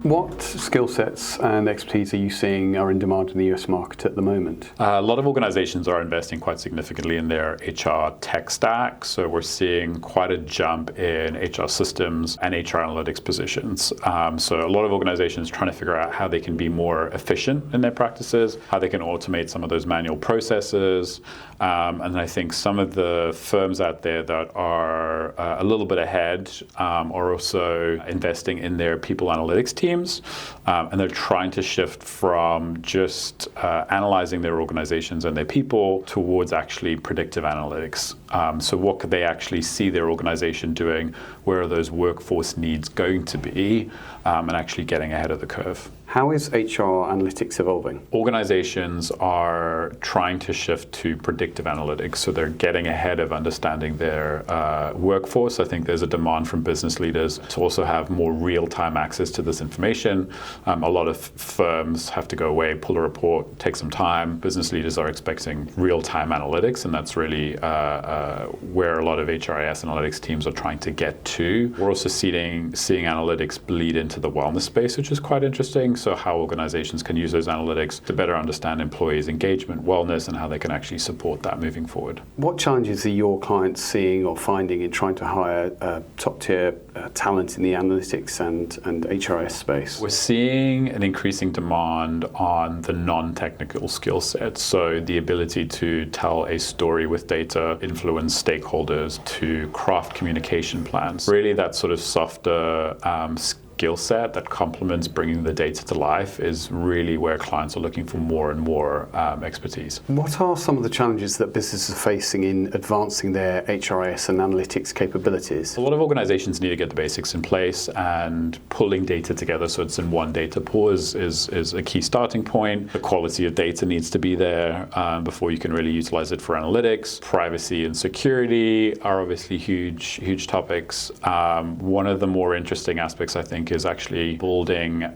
What skill sets and expertise are you seeing are in demand in the US market at the moment? A lot of organizations are investing quite significantly in their HR tech stack. So we're seeing quite a jump in HR systems and HR analytics positions. So a lot of organizations trying to figure out how they can be more efficient in their practices, how they can automate some of those manual processes. And I think some of the firms out there that are a little bit ahead are also investing in their people analytics teams. And they're trying to shift from just analyzing their organizations and their people towards actually predictive analytics. So what could they actually see their organization doing? Where are those workforce needs going to be? And actually getting ahead of the curve. How is HR analytics evolving? Organizations are trying to shift to predictive analytics, so they're getting ahead of understanding their workforce. I think there's a demand from business leaders to also have more real-time access to this information. A lot of firms have to go away, pull a report, take some time. Business leaders are expecting real-time analytics, and that's really where a lot of HRIS analytics teams are trying to get to. We're also seeing analytics bleed into the wellness space, which is quite interesting. So how organizations can use those analytics to better understand employees' engagement, wellness, and how they can actually support that moving forward. What challenges are your clients seeing or finding in trying to hire top-tier talent in the analytics and HRIS space? We're seeing an increasing demand on the non-technical skill sets. So the ability to tell a story with data, influence stakeholders, to craft communication plans. Really that sort of softer skill set that complements bringing the data to life is really where clients are looking for more and more expertise. What are some of the challenges that businesses are facing in advancing their HRIS and analytics capabilities? A lot of organizations need to get the basics in place, and pulling data together so it's in one data pool is a key starting point. The quality of data needs to be there before you can really utilize it for analytics. Privacy and security are obviously huge topics. One of the more interesting aspects, I think, is actually building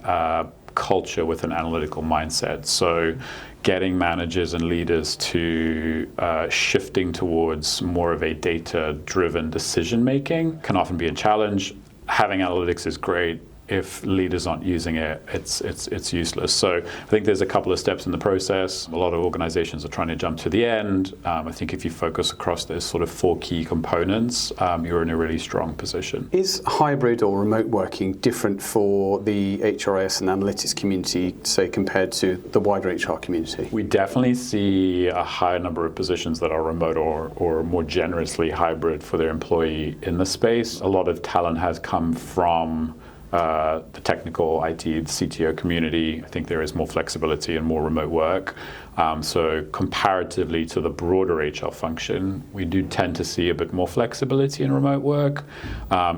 culture with an analytical mindset. So getting managers and leaders to shifting towards more of a data-driven decision-making can often be a challenge. Having analytics is great. If leaders aren't using it, it's useless. So I think there's a couple of steps in the process. A lot of organizations are trying to jump to the end. I think if you focus across those sort of 4 key components, you're in a really strong position. Is hybrid or remote working different for the HRIS and analytics community, say, compared to the wider HR community? We definitely see a higher number of positions that are remote or more generously hybrid for their employee in the space. A lot of talent has come from the technical IT, the CTO community. I think there is more flexibility and more remote work. So comparatively to the broader HR function, we do tend to see a bit more flexibility in remote work.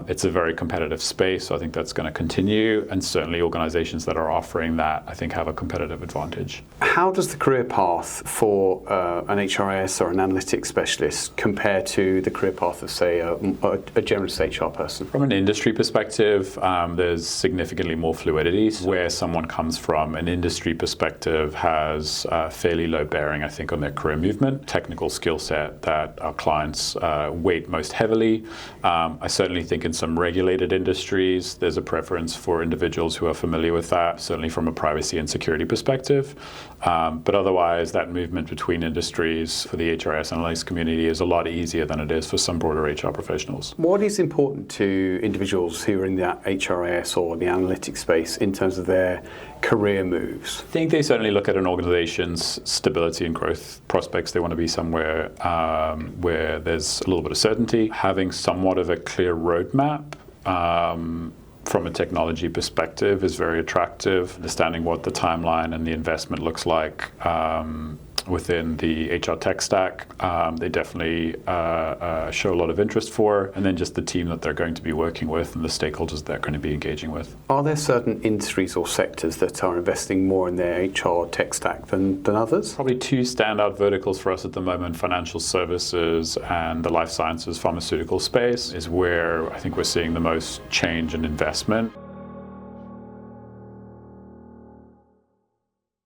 It's a very competitive space, so I think that's going to continue. And certainly organizations that are offering that, I think, have a competitive advantage. How does the career path for an HRIS or an analytics specialist compare to the career path of, say, a generalist HR person? From an industry perspective, there's significantly more fluidity. Where someone comes from, an industry perspective has fairly low bearing, I think, on their career movement. Technical skill set that our clients weight most heavily. I certainly think in some regulated industries, there's a preference for individuals who are familiar with that, certainly from a privacy and security perspective. But otherwise, that movement between industries for the HRIS analytics community is a lot easier than it is for some broader HR professionals. What is important to individuals who are in that HRIS or the analytics space in terms of their career moves? I think they certainly look at an organization's stability and growth prospects. They want to be somewhere where there's a little bit of certainty. Having somewhat of a clear roadmap from a technology perspective is very attractive. Understanding what the timeline and the investment looks like within the HR tech stack, they definitely show a lot of interest for, and then just the team that they're going to be working with and the stakeholders they're going to be engaging with. Are there certain industries or sectors that are investing more in their HR tech stack than others? Probably 2 standout verticals for us at the moment: financial services and the life sciences pharmaceutical space is where I think we're seeing the most change and investment.